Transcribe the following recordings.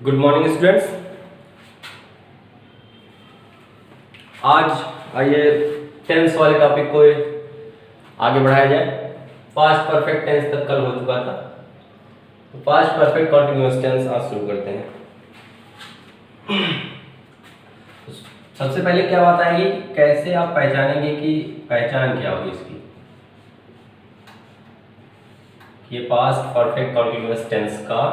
Good morning students. आज आइए tense वाले टॉपिक को आगे बढ़ाया जाए। पास्ट परफेक्ट टेंस तक कल हो चुका था, तो पास्ट परफेक्ट कॉन्टिन्यूअस टेंस आज शुरू करते हैं। सबसे पहले क्या बात आएगी, कैसे आप पहचानेंगे कि पहचान क्या होगी इसकी, ये पास्ट परफेक्ट कॉन्टिन्यूअस टेंस का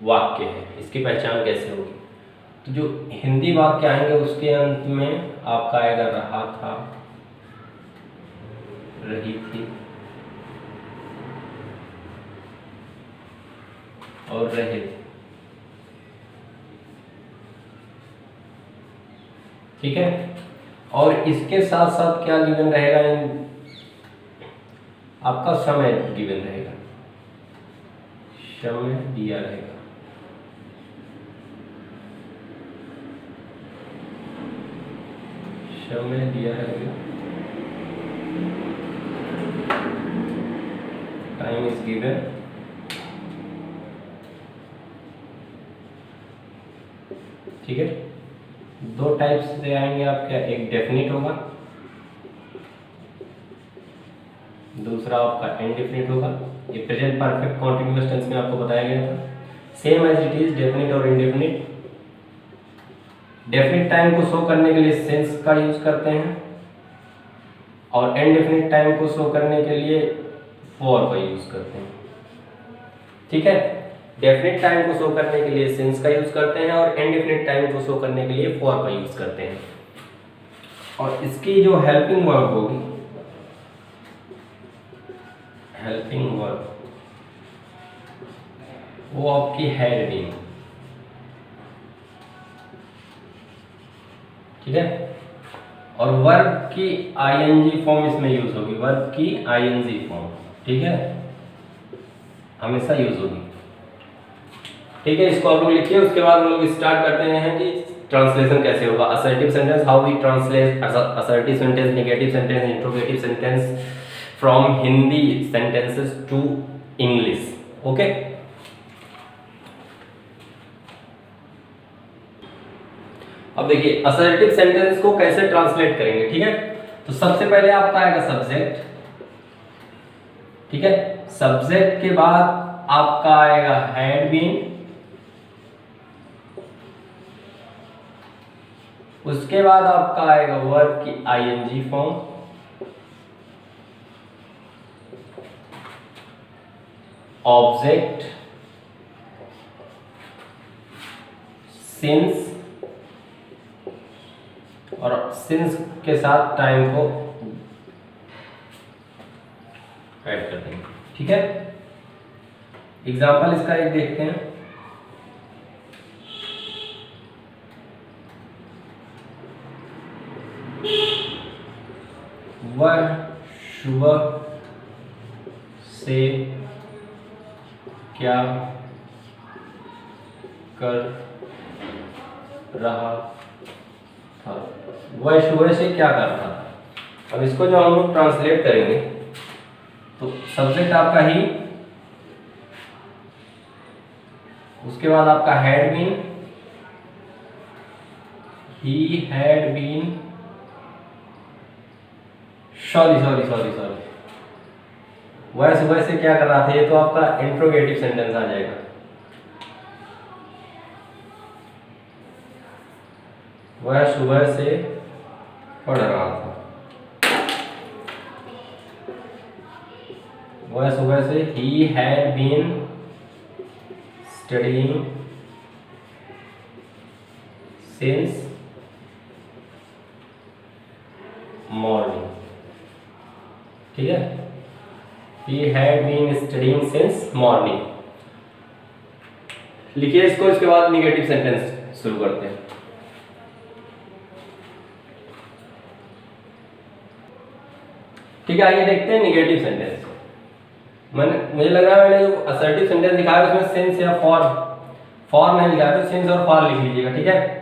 वाक्य है, इसकी पहचान कैसे होगी। तो जो हिंदी वाक्य आएंगे उसके अंत में आपका आएगा रहा था, रही थी और रहे थे। ठीक है, और इसके साथ साथ क्या गिवन रहेगा, आपका समय गिवन रहेगा, समय दिया रहेगा। समय दिया रहेगा, टाइम इज गिवन, ठीक है। दो टाइप से आएंगे आपका, एक डेफिनिट होगा, दूसरा आपका इनडेफिनिट होगा। ये प्रेजेंट परफेक्ट कॉन्टिन्यूअस टेंस में आपको बताया गया था, same as it is definite और इनडेफिनिट। डेफिनिट टाइम को शो करने के लिए सिंस का यूज करते हैं और इनडेफिनिट टाइम को शो करने के लिए फॉर का यूज करते हैं। ठीक है, डेफिनिट टाइम को शो करने के लिए सिंस का यूज करते हैं और इनडेफिनिट टाइम को शो करने के लिए फॉर का यूज करते हैं। और इसकी जो हेल्पिंग वर्ब होगी, हेल्पिंग वर्ब वो आपकी हैड बीन। ठीक है, और वर्ब की आईएनजी फॉर्म इसमें यूज होगी, वर्ब की आईएनजी फॉर्म। ठीक है, हमेशा यूज होगी। ठीक है, इसको आप लोग लिखिए, उसके बाद हम लोग स्टार्ट करते हैं कि ट्रांसलेशन कैसे होगा। Assertive sentence, how we translate assertive sentence, negative sentence, interrogative sentence from Hindi sentences to English. Okay, अब देखिए असर्टिव सेंटेंस को कैसे ट्रांसलेट करेंगे। ठीक है, तो सबसे पहले आपका आएगा सब्जेक्ट। ठीक है, सब्जेक्ट के बाद आपका आएगा हैड बीन, उसके बाद आपका आएगा वर्ब की आईएनजी फॉर्म, ऑब्जेक्ट, सिंस, और सिंस के साथ टाइम को ऐड कर देंगे। ठीक है, एग्जाम्पल इसका एक देखते हैं। वह सुबह से क्या कर रहा था, वह सुबह से क्या कर रहा था। अब इसको जो हम लोग ट्रांसलेट करेंगे तो सब्जेक्ट आपका ही, उसके बाद आपका had been, he had been, sorry वह सुबह से क्या कर रहा था, ये तो आपका इंट्रोगेटिव सेंटेंस आ जाएगा। वह सुबह से पढ़ रहा था, वह सुबह से, ही had been studying since morning. ठीक है, he had been studying since morning। लिखिए इसको, इसके बाद निगेटिव सेंटेंस शुरू करते हैं। ठीक है, आइए देखते हैं निगेटिव सेंटेंस। मुझे लग रहा है मैंने जो असर्टिव सेंटेंस लिखा है उसमें सिंस या फॉर नहीं लिखा है, तो सिंस और फॉर लिख लीजिएगा। ठीक है,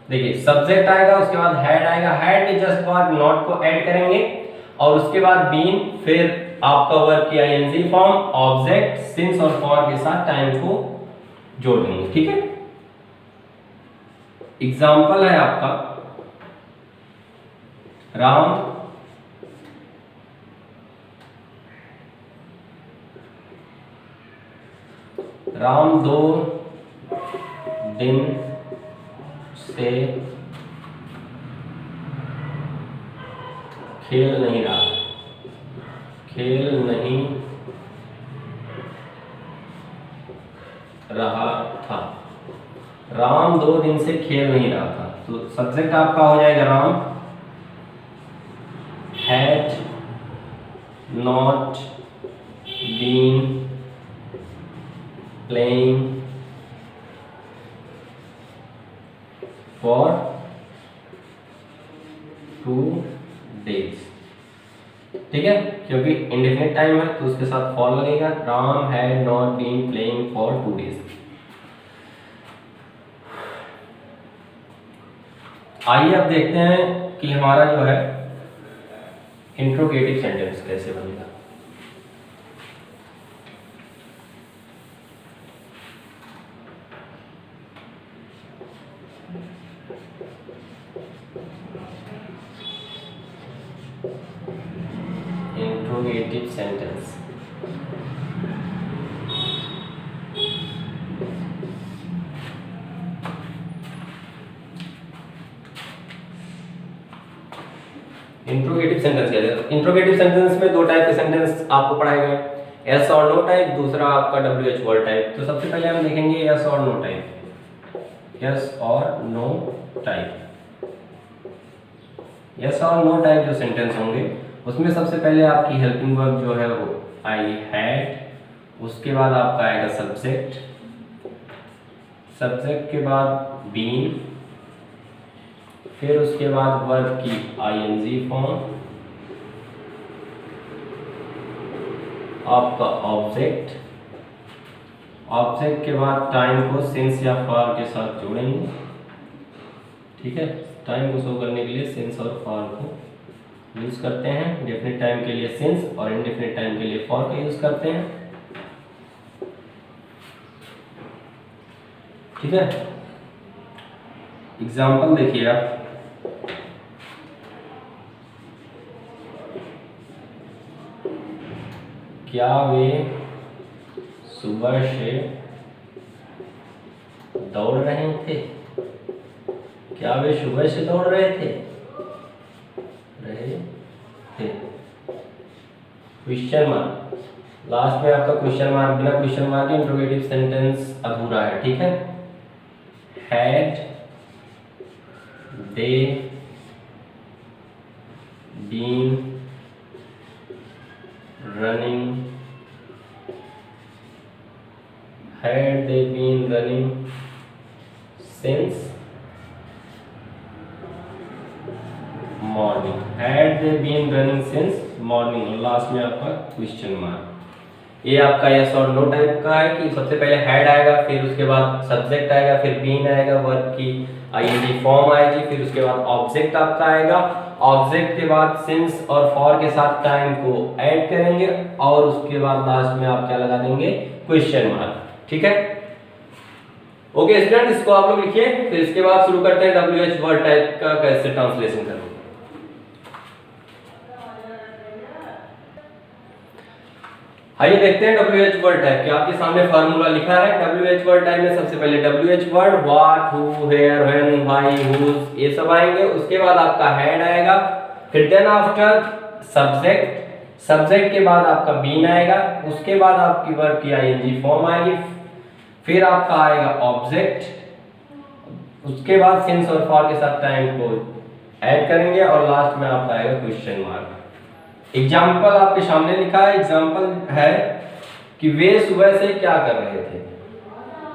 देखिए सब्जेक्ट आएगा, उसके बाद हैड आएगा, हैड में जस्ट बाद नॉट को ऐड करेंगे और उसके बाद बीन, फिर आपका वर्ब की आईएनजी फॉर्म ऑब्जेक्ट सिंस और फॉर के साथ टाइम को जोड़ देंगे, ठीक है। एग्जाम्पल है आपका राम 2 दिन से खेल नहीं रहा था। राम 2 दिन से खेल नहीं रहा था, तो सब्जेक्ट आपका हो जाएगा Ram had not been playing for 2 days, ठीक है, क्योंकि इंडेफिनिट टाइम है तो उसके साथ फॉर लगेगा। Ram had not been playing for 2 days। आइए अब देखते हैं कि हमारा जो है इंट्रोगेटिव सेंटेंस कैसे बनेगा। इंट्रोगेटिव सेंटेंस, इंट्रोगेटिव सेंटेंस क्या है? इंट्रोगेटिव सेंटेंस में 2 टाइप के सेंटेंस आपको पढ़ाए गए, यस और नो टाइप, दूसरा आपका WH वर्ड टाइप। तो सबसे पहले हम देखेंगे यस और नो टाइप। यस और नो टाइप, यस और नो टाइप जो सेंटेंस होंगे उसमें सबसे पहले आपकी हेल्पिंग वर्ब जो है वो आई हैड, उसके बाद आपका आएगा सब्जेक्ट, सब्जेक्ट के बाद बीन, फिर उसके बाद वर्ब की आईएनजी फॉर्म, आपका ऑब्जेक्ट, ऑब्जेक्ट के बाद टाइम को सिंस या फॉर के साथ जोड़ेंगे, ठीक है। टाइम को शो करने के लिए सिंस और फॉर को यूज करते हैं, डेफिनेट टाइम के लिए सिंस और इनडेफिनेट टाइम के लिए फॉर का यूज करते हैं, ठीक है। एग्जाम्पल देखिए आप, क्या वे सुबह से दौड़ रहे थे? क्या वे सुबह से दौड़ रहे थे? क्वेश्चन मार्क, लास्ट में आपका क्वेश्चन मार्क, बिना क्वेश्चन मार्क के इंट्रोगेटिव सेंटेंस अधूरा है, ठीक है। Had they been running, had they been running since morning, had they been running since morning, और लास्ट में आपका क्वेश्चन मार्क। ये आपका यस और नो टाइप का है कि सबसे पहले हैड आएगा, फिर उसके बाद सब्जेक्ट आएगा, फिर बीन आएगा, वर्ब की आईएनजी फॉर्म आएगी, फिर उसके बाद ऑब्जेक्ट आपका आएगा, ऑब्जेक्ट के बाद सिंस और फॉर के साथ टाइम को ऐड करेंगे और उसके बाद लास्ट में आप क्या लगा देंगे? क्वेश्चन मार्क, ठीक है। ओके स्टूडेंट, इसको आप लोग लिखिए, फिर इसके बाद शुरू करते हैं WH वर्ड टाइप का कैसे ट्रांसलेशन करेंगे। आइए देखते हैं WH वर्ड टाइप के। आपके सामने फार्मूला लिखा है। WH वर्ड टाइप में सबसे पहले WH word what, who, where, when, why, whose ये सब आएंगे। उसके बाद आपका हेड आएगा, फिर देन आफ्टर सब्जेक्ट, सब्जेक्ट के बाद आपका बीन आएगा, उसके बाद आपकी वर्ब की आईएनजी फॉर्म आएगी, फिर आपका आएगा ऑब्जेक्ट, उसके बाद सिंस और फॉर के साथ टाइम को ऐड करेंगे और लास्ट में आपका आएगा क्वेश्चन मार्क। एग्जाम्पल आपके सामने लिखा है। एग्जाम्पल है कि वे सुबह से क्या कर रहे थे।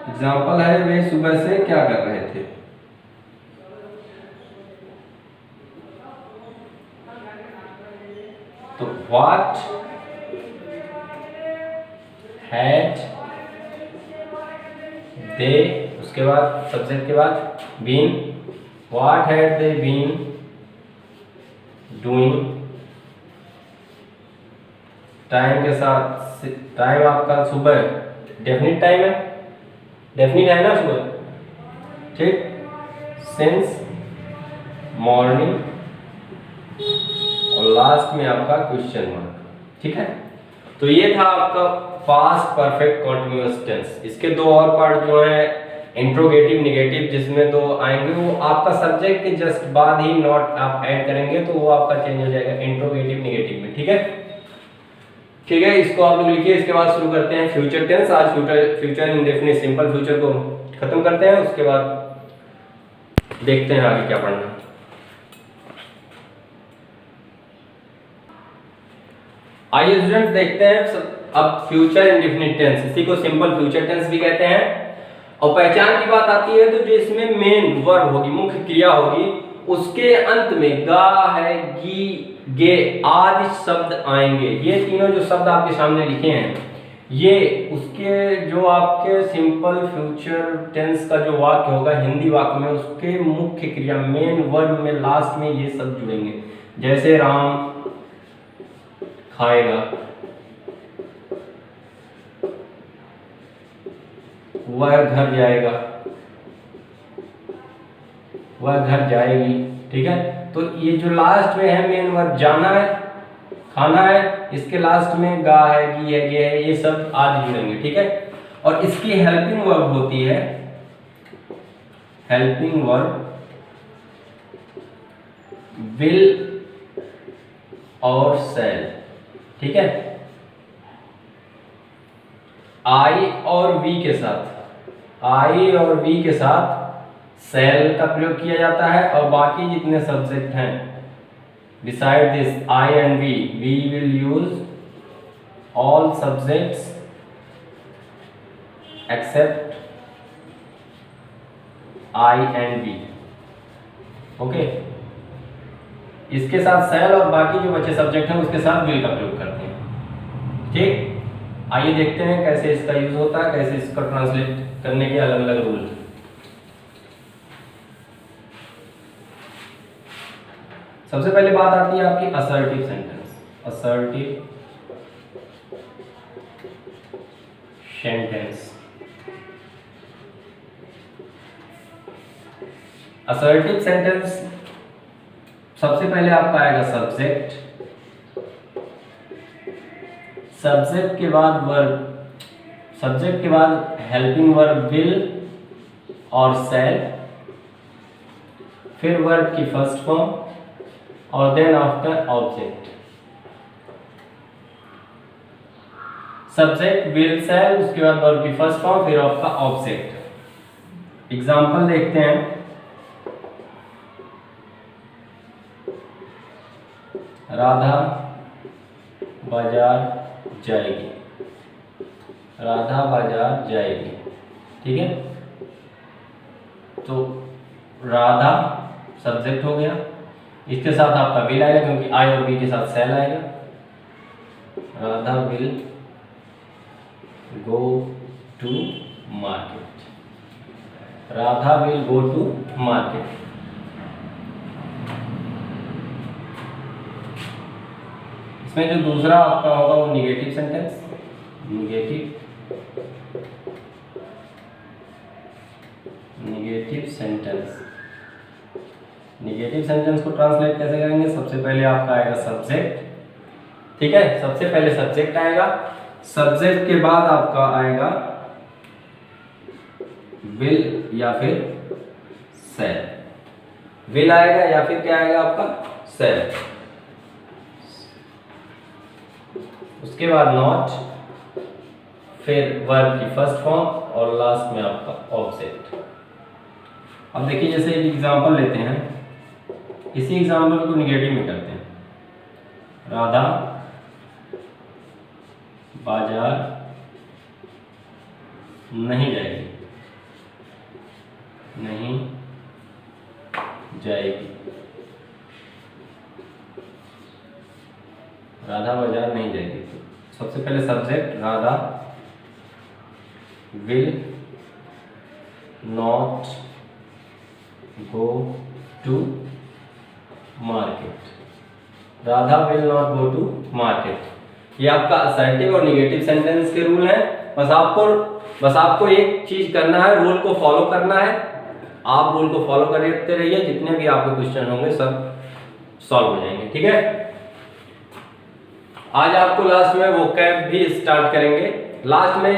एग्जाम्पल है वे सुबह से क्या कर रहे थे। तो व्हाट हैड दे, उसके बाद सब्जेक्ट के बाद been, what had they been doing, time के साथ, टाइम आपका सुबह डेफिनिट टाइम है, डेफिनिट है ना सुबह, ठीक, सिंस मॉर्निंग, और लास्ट में आपका क्वेश्चन मार्क, ठीक है। तो ये था आपका पास्ट परफेक्ट कॉन्टिन्यूअस टेंस। इसके दो और पार्ट जो है इंट्रोगेटिव नेगेटिव, जिसमें दो आएंगे, वो आपका सब्जेक्ट के जस्ट बाद ही नॉट आप ऐड करेंगे तो वो आपका चेंज हो जाएगा इंट्रोगेटिव नेगेटिव में, ठीक है। ठीक है, इसको आप लोग लिखिए। इसके बाद शुरू करते हैं फ्यूचर टेंस। आज फ्यूचर इंडेफिनिट सिंपल फ्यूचर को खत्म करते हैं, उसके बाद देखते हैं आगे क्या पढ़ना। आइए स्टूडेंट्स देखते हैं अब फ्यूचर इंडेफिनिट टेंस, इसी को सिंपल फ्यूचर टेंस भी कहते हैं। और पहचान की बात आती है तो जो इसमें मेन वर्ब होगी, मुख्य क्रिया होगी, उसके अंत में गा है, गी, गे आदि शब्द आएंगे। ये तीनों जो शब्द आपके सामने लिखे हैं, ये उसके जो आपके सिंपल फ्यूचर टेंस का जो वाक्य होगा हिंदी वाक्य में, उसके मुख्य क्रिया मेन वर्ब में लास्ट में ये सब जुड़ेंगे। जैसे राम खाएगा, वह घर जाएगा, वह घर जाएगी, ठीक है। तो ये जो लास्ट में है मेन वर्ब, जाना है, खाना है, इसके लास्ट में गा है, गी है, गे है, ये सब आज जुड़ेंगे, ठीक है। और इसकी हेल्पिंग वर्ब होती है, हेल्पिंग वर्ब विल और शैल, ठीक है। आई और वी के साथ, आई और वी के साथ शैल का प्रयोग किया जाता है, और बाकी जितने सब्जेक्ट हैं beside this I and we will use all subjects except I and we, okay. इसके साथ शैल और बाकी जो बचे सब्जेक्ट हैं उसके साथ will का प्रयोग करते हैं, ठीक। आइए देखते हैं कैसे इसका यूज होता है, कैसे इसका ट्रांसलेट करने के अलग अलग रूल। सबसे पहले बात आती है आपकी assertive sentence. Assertive sentence, assertive sentence सबसे पहले आपका आएगा सब्जेक्ट, सब्जेक्ट के बाद वर्ब, सब्जेक्ट के बाद हेल्पिंग वर्ब विल और शैल, फिर वर्ब की फर्स्ट फॉर्म, और then after object. Subject will shall, उसके बाद वर्ब की फर्स्ट फॉर्म, फिर आपका ऑब्जेक्ट। एग्जांपल देखते हैं। राधा बाजार जाएगी, राधा बाजार जाएगी, ठीक है। तो राधा सब्जेक्ट हो गया, इसके साथ आपका विल आएगा क्योंकि आई और बी के साथ शैल आएगा। Radha will go to market, Radha will go to market. इसमें जो दूसरा आपका होगा वो negative sentence, negative sentence. Negative sentence को ट्रांसलेट कैसे करेंगे? सबसे पहले आपका आएगा सब्जेक्ट, ठीक है, सबसे पहले सब्जेक्ट आएगा, सब्जेक्ट के बाद आपका आएगा विल या फिर शैल, विल आएगा या फिर क्या आएगा आपका शैल, उसके बाद नॉट, फिर वर्ब की फर्स्ट फॉर्म और लास्ट में आपका ऑब्जेक्ट। अब देखिए जैसे एक एग्जांपल लेते हैं, इसी एग्जांपल को निगेटिव में करते हैं। राधा बाजार नहीं जाएगी, नहीं जाएगी, राधा बाजार नहीं जाएगी। सबसे पहले subject Radha will not go to market, Radha will not go to market. ये आपका असर्टिव और निगेटिव सेंटेंस के रूल हैं। बस आपको एक चीज करना है, रूल को फॉलो करना है। आप रूल को फॉलो करते रहिए, जितने भी आपके क्वेश्चन होंगे सब सॉल्व हो जाएंगे। ठीक है, आज आपको लास्ट में वोकैब भी स्टार्ट करेंगे। लास्ट में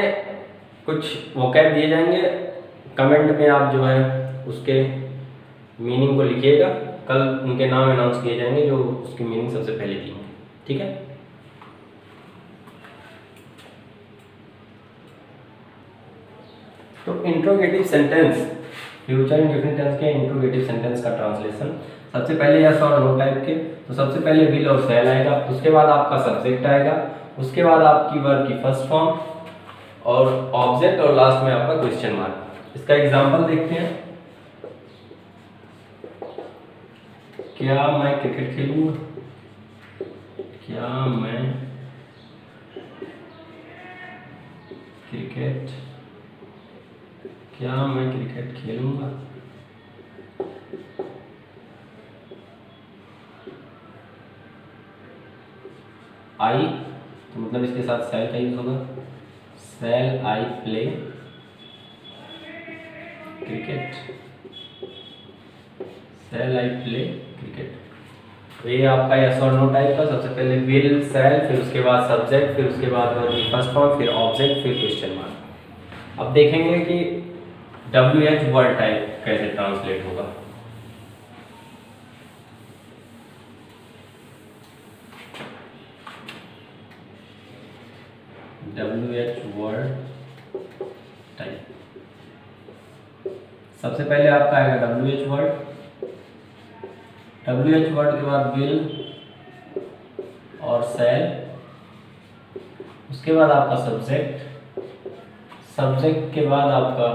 कुछ वोकैब दिए जाएंगे, कमेंट में आप जो है उसके मीनिंग को लिखिएगा। कल उनके नाम अनाउंस किए जाएंगे जो उसकी मीनिंग सबसे पहले दिएंगे। ठीक है, तो interrogative sentence, future indefinite tense के इंट्रोगेटिव सेंटेंस का ट्रांसलेशन। सबसे पहले यस और नो टाइप के, तो सबसे पहले विल और शैल आएगा, उसके बाद आपका सब्जेक्ट आएगा, उसके बाद आपकी वर्ब की फर्स्ट फॉर्म और ऑब्जेक्ट, और लास्ट में आपका क्वेश्चन मार्क। इसका एग्जांपल देखते हैं। क्या मैं क्रिकेट खेलूंगा? क्या मैं क्रिकेट खेलूंगा? आई, तो मतलब इसके साथ शैल का यूज होगा। Shall I play cricket? Shall I play cricket? तो ये आपका यस और नो टाइप का। सबसे पहले विल, शैल, फिर उसके बाद सब्जेक्ट, फिर उसके बाद फर्स्ट फॉर्म, फिर ऑब्जेक्ट, फिर क्वेश्चन मार्क। अब देखेंगे कि WH वर्ड टाइप कैसे ट्रांसलेट होगा। WH वर्ड टाइप, सबसे पहले आपका आएगा WH वर्ड। WH वर्ड के बाद विल और शैल, उसके बाद आपका सब्जेक्ट, सब्जेक्ट के बाद आपका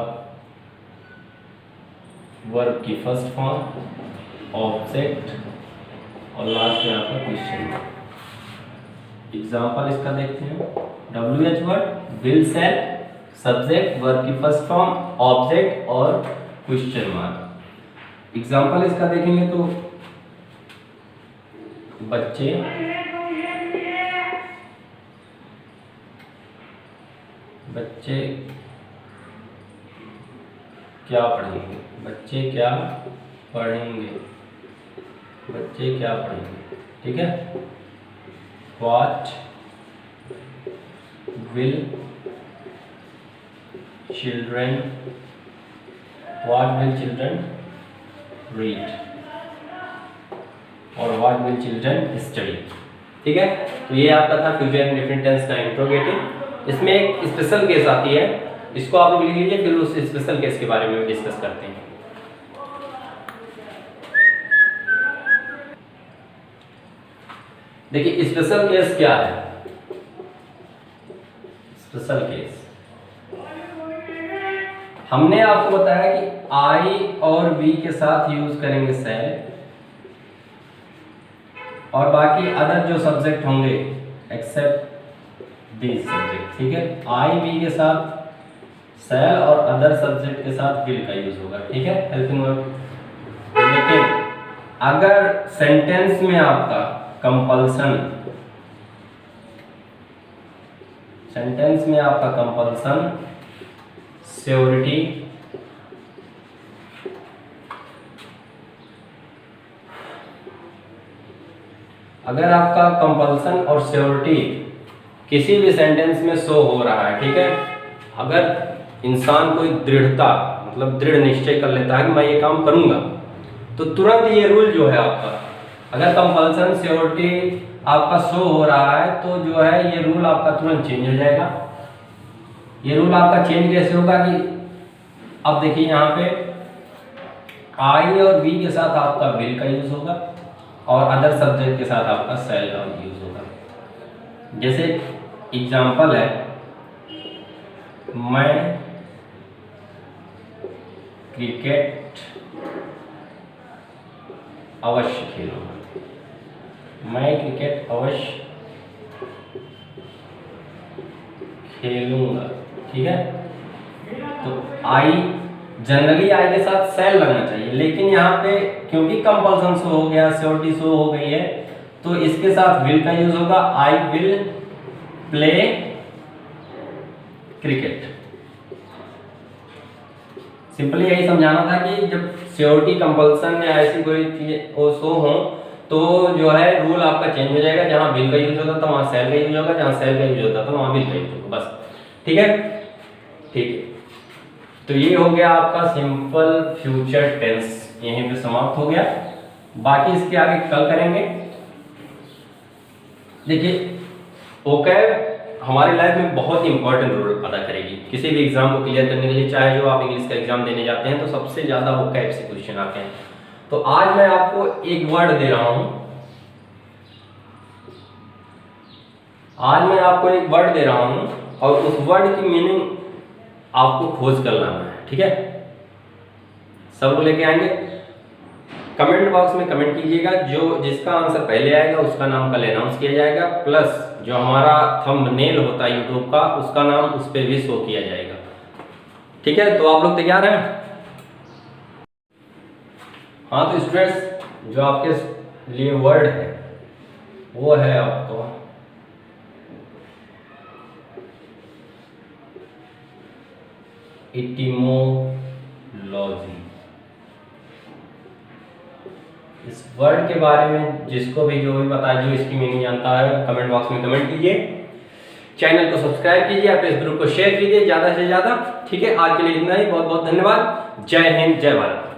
वर्ब की फर्स्ट फॉर्म, ऑब्जेक्ट, और लास्ट में आपका क्वेश्चन। एग्जांपल इसका देखते हैं। WH word, will, shall, subject, verb की फर्स्ट फॉर्म, ऑब्जेक्ट और क्वेश्चन मार्क। एग्जांपल इसका देखेंगे तो बच्चे क्या पढ़ेंगे? बच्चे क्या पढ़ेंगे? बच्चे क्या पढ़ेंगे? ठीक है, What will children read और what will children study? ठीक है, तो ये आपका था फ्यूचर इंडेफिनिट टेंस का इंट्रोगेटिव। इसमें एक स्पेशल केस आती है, इसको आप लोग लिख लीजिए, फिर उस स्पेशल केस के बारे में डिस्कस करते हैं। देखिए स्पेशल केस क्या है। स्पेशल केस हमने आपको बताया कि आई और वी के साथ यूज करेंगे शैल, और बाकी अदर जो सब्जेक्ट होंगे एक्सेप्ट दिस सब्जेक्ट। ठीक है, आई वी के साथ शैल और अदर सब्जेक्ट के साथ विल का यूज होगा। ठीक है, हेल्पिंग वर्ब। लेकिन अगर सेंटेंस में आपका कंपल्सन, सेंटेंस में आपका कंपल्सन, श्योरिटी, अगर आपका कंपल्सन और श्योरिटी किसी भी सेंटेंस में शो हो रहा है, ठीक है, अगर इंसान कोई दृढ़ता मतलब दृढ़ निश्चय कर लेता है कि मैं ये काम करूंगा, तो तुरंत ये रूल जो है आपका, अगर कंपल्सन श्योरिटी आपका शो हो रहा है तो जो है ये रूल आपका तुरंत चेंज हो जाएगा। ये रूल आपका चेंज कैसे होगा कि अब देखिए यहाँ पे आई और बी के साथ आपका विल का यूज होगा और अदर सब्जेक्ट के साथ आपका शैल का यूज होगा। जैसे एग्जाम्पल है, मैं क्रिकेट अवश्य खेलूंगा, मैं क्रिकेट अवश्य खेलूंगा। ठीक है, तो आई जनरली आई के साथ शैल लगना चाहिए, लेकिन यहाँ पे क्योंकि कंपल्सन शो हो गया, श्योरिटी शो हो गई है, तो इसके साथ विल का यूज होगा। I will play cricket. Simply यही समझाना था कि जब श्योरिटी कंपल्सन या ऐसी कोई चीज शो हो तो जो है रूल आपका चेंज हो जाएगा। जहां बिल का यूज होता था वहां सेल का यूज होगा, जहां सेल का यूज होता था वहां बिल का यूज होगा, बस। ठीक है, ठीक है। तो ये हो गया आपका सिंपल फ्यूचर टेंस, यहीं पे समाप्त हो गया। बाकी इसके आगे कल करेंगे। देखिए ओकैब हमारी लाइफ में बहुत इंपॉर्टेंट रोल अदा करेगी किसी भी एग्जाम को क्लियर करने के लिए। चाहे जो आप इंग्लिश का एग्जाम देने जाते हैं तो सबसे ज्यादा ओकैब से क्वेश्चन आते हैं। तो आज मैं आपको एक वर्ड दे रहा हूं, आज मैं आपको एक वर्ड दे रहा हूं और उस वर्ड की मीनिंग आपको खोज कर लाना है। ठीक है, सब लोग लेके आएंगे। कमेंट बॉक्स में कमेंट कीजिएगा, जो जिसका आंसर पहले आएगा उसका नाम कल अनाउंस किया जाएगा, प्लस जो हमारा थंबनेल होता है यूट्यूब का उसका नाम उस पर भी शो किया जाएगा। ठीक है, तो आप लोग तैयार हैं? हाँ तो स्टूडेंट्स, जो आपके लिए वर्ड है वो है आपको एटिमोलॉजी। इस वर्ड के बारे में जिसको भी जो भी पता है, जो इसकी मीनिंग जानता है, कमेंट बॉक्स में कमेंट कीजिए। चैनल को सब्सक्राइब कीजिए, अपने इस ग्रुप को शेयर कीजिए ज़्यादा से ज़्यादा। ठीक है, आज के लिए इतना ही। बहुत बहुत धन्यवाद। जय हिंद, जय भारत।